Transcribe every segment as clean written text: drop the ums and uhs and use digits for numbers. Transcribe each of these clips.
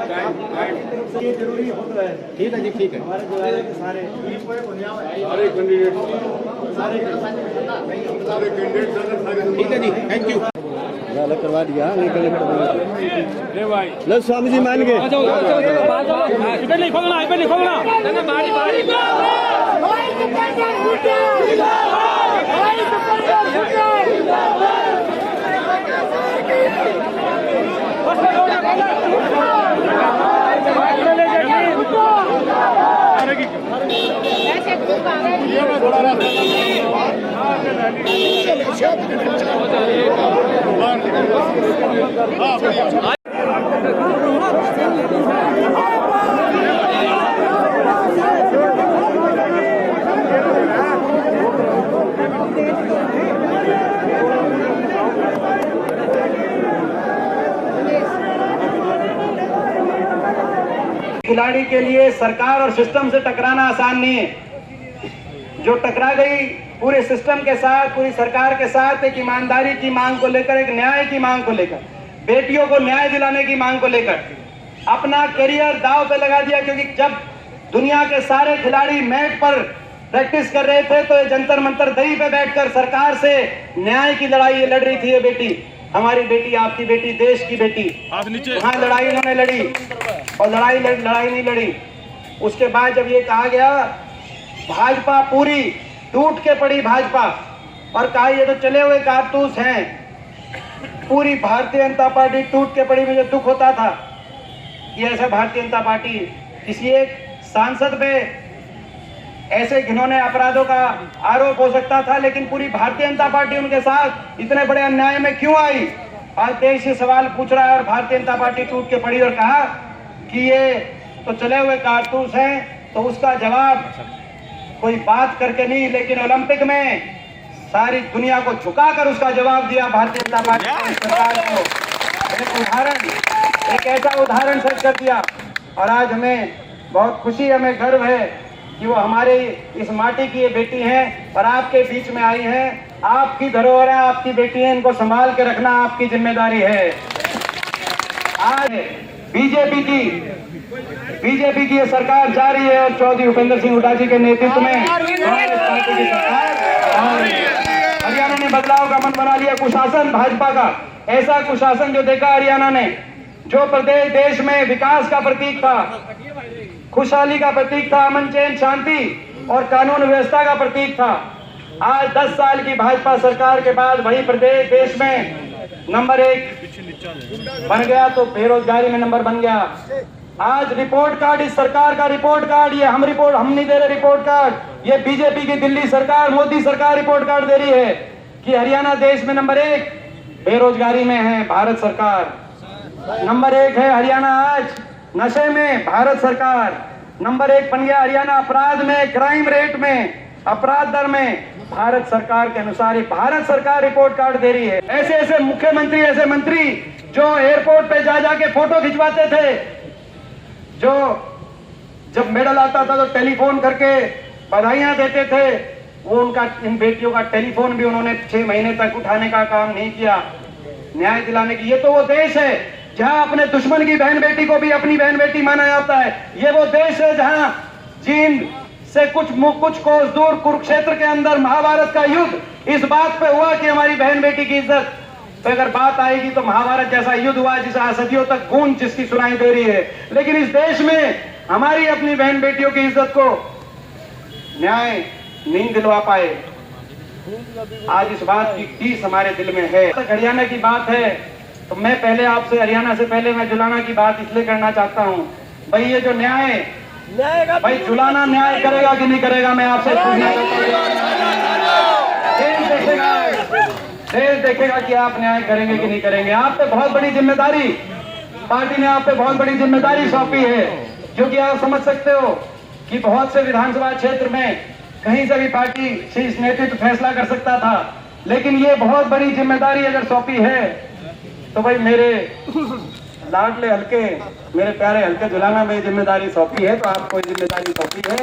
ये जरूरी होता है। ठीक है जी, ठीक है। हमारे जो है सारे कैंडिडेट ठीक है जी, थैंक यू। अलग करवा दिया लो स्वामी जी मान गए। इधर नहीं खोलना, इधर नहीं खोलना। खिलाड़ी के लिए सरकार और सिस्टम से टकराना आसान नहीं है। जो टकरा गई पूरे सिस्टम के साथ, पूरी सरकार के साथ, एक ईमानदारी की मांग को लेकर, एक न्याय की मांग को लेकर, बेटियों को न्याय दिलाने की मांग को लेकर अपना करियर दांव पे लगा दिया। क्योंकि जब दुनिया के सारे खिलाड़ी मैट पर प्रैक्टिस कर रहे थे तो ये जंतर मंतर दही पे बैठकर सरकार से न्याय की लड़ाई लड़ रही थी। ये बेटी, हमारी बेटी, आपकी बेटी, देश की बेटी, वहां लड़ाई इन्होंने लड़ी और लड़ाई नहीं लड़ी। उसके बाद जब ये कहा गया, भाजपा पूरी टूट के पड़ी भाजपा, और कहा ये तो चले हुए कारतूस हैं, पूरी भारतीय जनता पार्टी टूट के पड़ी। मुझे दुख होता था कि ऐसा भारतीय जनता पार्टी किसी एक सांसद पे ऐसे घिनौने अपराधों का आरोप हो सकता था, लेकिन पूरी भारतीय जनता पार्टी उनके साथ इतने बड़े अन्याय में क्यों आई? आज देश ये सवाल पूछ रहा है और भारतीय जनता पार्टी टूट के पड़ी और कहा कि ये तो चले हुए कारतूस हैं। तो उसका जवाब कोई बात करके नहीं, लेकिन ओलंपिक में सारी दुनिया को झुकाकर उसका जवाब दिया भारतीय जनता पार्टी सरकार को। एक उदाहरण, एक ऐसा उदाहरण सेट कर दिया। और आज हमें बहुत खुशी, हमें गर्व है कि वो हमारे इस माटी की ये बेटी हैं और आपके बीच में आई हैं। आपकी धरोहर है, आपकी बेटी है, इनको संभाल के रखना आपकी जिम्मेदारी है। आज बीजेपी की ये सरकार जा रही है और चौधरी भूपेंद्र सिंह हुड्डा जी के नेतृत्व में पार्टी की सरकार, और हरियाणा ने बदलाव का मन बना लिया। कुशासन भाजपा का, ऐसा कुशासन जो देखा हरियाणा ने, जो प्रदेश देश में विकास का प्रतीक था, खुशहाली का प्रतीक था, अमन चैन शांति और कानून व्यवस्था का प्रतीक था, आज 10 साल की भाजपा सरकार के बाद वही प्रदेश देश में नंबर 1 बन गया, तो बेरोजगारी में नंबर बन गया। आज रिपोर्ट कार्ड, इस सरकार का रिपोर्ट कार्ड, ये हम नहीं दे रहे रिपोर्ट कार्ड, ये बीजेपी की दिल्ली सरकार, मोदी सरकार रिपोर्ट कार्ड दे रही है कि हरियाणा देश में नंबर 1 बेरोजगारी में है, भारत सरकार नंबर 1 है। हरियाणा आज नशे में, भारत सरकार नंबर 1 बन गया। हरियाणा अपराध में, क्राइम रेट में, अपराध दर में, भारत सरकार के अनुसार ही भारत सरकार रिपोर्ट कार्ड दे रही है। ऐसे ऐसे मुख्यमंत्री, ऐसे मंत्री जो एयरपोर्ट पे जा जाके फोटो खिंचवाते थे, जो जब मेडल आता था तो टेलीफोन करके बधाइयां देते थे, वो उनका, इन बेटियों का टेलीफोन भी उन्होंने 6 महीने तक उठाने का काम नहीं किया न्याय दिलाने की। ये तो वो देश है जहां अपने दुश्मन की बहन बेटी को भी अपनी बहन बेटी माना जाता है। ये वो देश है जहां चीन से कुछ कोस दूर कुरुक्षेत्र के अंदर महाभारत का युद्ध इस बात पे हुआ कि हमारी बहन बेटी की इज्जत, तो अगर बात आएगी तो महाभारत जैसा युद्ध हुआ जिसे सदियों तक गूंज जिसकी सुनाई दे रही है। लेकिन इस देश में हमारी अपनी बहन बेटियों की इज्जत को न्याय नहीं दिलवा पाए। आज इस बात की टीस हमारे दिल में है। हरियाणा की बात है तो मैं पहले आपसे, हरियाणा से पहले मैं जुलाना की बात इसलिए करना चाहता हूँ, भाई ये जो न्याय, भाई जुलाना न्याय करेगा कि नहीं करेगा, मैं आपसे पूछना चाहता हूँ। देश देखेगा कि आप न्याय करेंगे कि नहीं करेंगे। आप पे बहुत बड़ी जिम्मेदारी, पार्टी ने आप पे बहुत बड़ी जिम्मेदारी सौंपी है, क्योंकि आप समझ सकते हो कि बहुत से विधानसभा क्षेत्र में कहीं से भी पार्टी शीर्ष नेतृत्व फैसला कर सकता था, लेकिन ये बहुत बड़ी जिम्मेदारी अगर सौंपी है तो भाई मेरे लाडले हल्के मेरे प्यारे हल्के जुलाना में जिम्मेदारी सौंपी है, तो आपको जिम्मेदारी सौंपी है,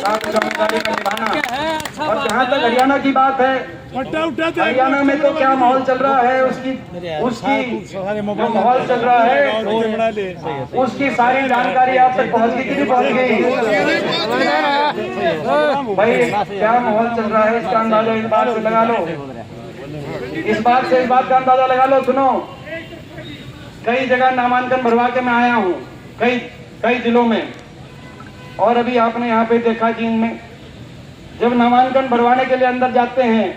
आपको जिम्मेदारी को निभाना। और जहाँ तक हरियाणा की बात है, हरियाणा में तो क्या माहौल चल रहा है, उसकी जो माहौल चल रहा है उसकी सारी जानकारी आप तक पहुँच गई कि नहीं पहुँच गई? भाई क्या माहौल चल रहा है इसका अंदाजा इस बात से लगा लो, इस बात का अंदाजा लगा लो। सुनो, कई जगह नामांकन भरवा के मैं आया हूँ, कई जिलों में, और अभी आपने यहाँ पे देखा चीन में जब नामांकन भरवाने के लिए अंदर जाते हैं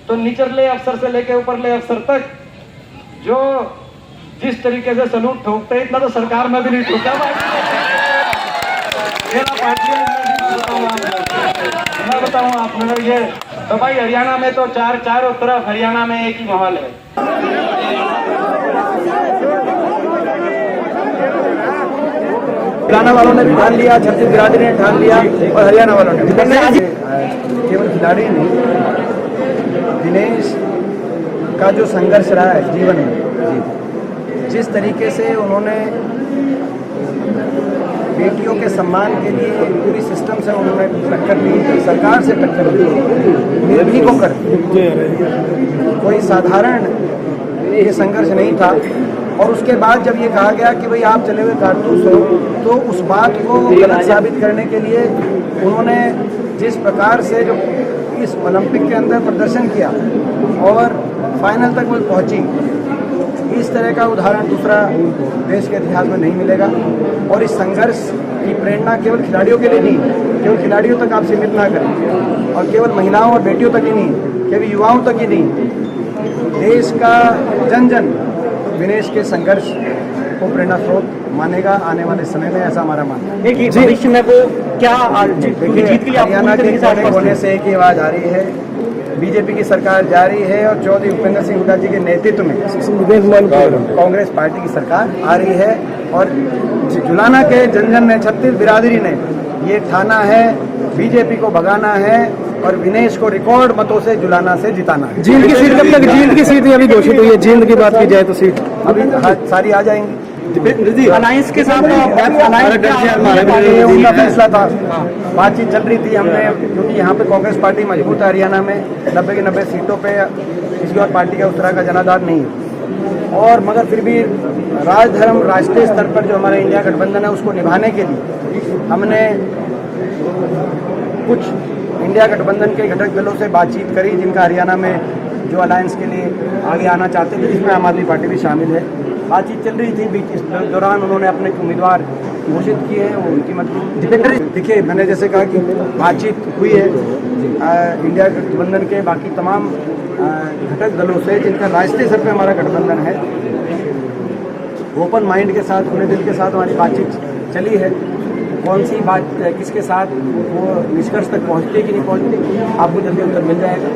तो निचले अफसर से लेके ऊपरले अफसर तक जो जिस तरीके से सलूट ठोकते इतना तो सरकार में भी नहीं ठोका। मैं बताऊँ आप लोग ये तो भाई हरियाणा में तो चारों तरफ हरियाणा में एक ही माहौल है। हरियाणा वालों ने भी ठान लिया, छत्तीस बिरादरी ने ठान लिया और हरियाणा वालों ने केवल खिलाड़ी नहीं, दिनेश का जो संघर्ष रहा है जीवन में, जिस तरीके से उन्होंने बेटियों के सम्मान के लिए पूरी सिस्टम से उन्होंने टक्कर ली, सरकार से टक्कर ली, निर्भीक होकर, कोई साधारण ये संघर्ष नहीं था। और उसके बाद जब ये कहा गया कि भाई आप चले हुए कारतूस हो, तो उस बात को गलत साबित करने के लिए उन्होंने जिस प्रकार से जो इस ओलंपिक के अंदर प्रदर्शन किया और फाइनल तक वो पहुंची, इस तरह का उदाहरण दूसरा देश के इतिहास में नहीं मिलेगा। और इस संघर्ष की प्रेरणा केवल खिलाड़ियों के लिए नहीं, केवल खिलाड़ियों तक आप सीमित ना करें, और केवल महिलाओं और बेटियों तक ही नहीं, केवल युवाओं तक ही नहीं, देश का जन जन दिनेश के संघर्ष को प्रेरणा स्रोत मानेगा आने वाले समय में, ऐसा हमारा मानना है। भविष्य में वो क्या जीत के लिए हरियाणा के कोने से एक ही आवाज आ रही है, बीजेपी की सरकार जा रही है और चौधरी भूपेंद्र सिंह हुड्डा जी के नेतृत्व में कांग्रेस पार्टी की सरकार आ रही है। और जुलाना के जन जन ने, छत्तीस बिरादरी ने ये ठाना है, बीजेपी को भगाना है और विनेश को रिकॉर्ड मतों से जुलाना से जिताना है। जींद की सीट कब तक? जींद की सीट अभी घोषित हुई है, जींद की बात की जाए तो सीट अभी सारी आ जाएंगी। अलायंस के साथ उनका फैसला था, बातचीत चल रही थी हमने, क्योंकि यहाँ पे कांग्रेस पार्टी मजबूत है हरियाणा में, 90 की 90 सीटों पे किसी और पार्टी का उस तरह का जनाधार नहीं है। और मगर फिर भी राजधर्म राष्ट्रीय स्तर पर जो हमारा इंडिया गठबंधन है उसको निभाने के लिए हमने कुछ इंडिया गठबंधन के घटक दलों से बातचीत करी, जिनका हरियाणा में जो अलायंस के लिए आगे आना चाहते थे, जिसमें आम आदमी पार्टी भी शामिल है। बातचीत चल रही थी, बीच इस दौरान उन्होंने अपने उम्मीदवार घोषित किए हैं, वो उनकी मतलब देखिए, मैंने जैसे कहा कि बातचीत हुई है इंडिया गठबंधन के बाकी तमाम घटक दलों से, जिनका राष्ट्रीय स्तर पर हमारा गठबंधन है। ओपन माइंड के साथ, खुले दिल के साथ हमारी बातचीत चली है। कौन सी बात किसके साथ वो निष्कर्ष तक पहुँचती है कि नहीं पहुँचती, आपको जल्दी उत्तर मिल जाएगा।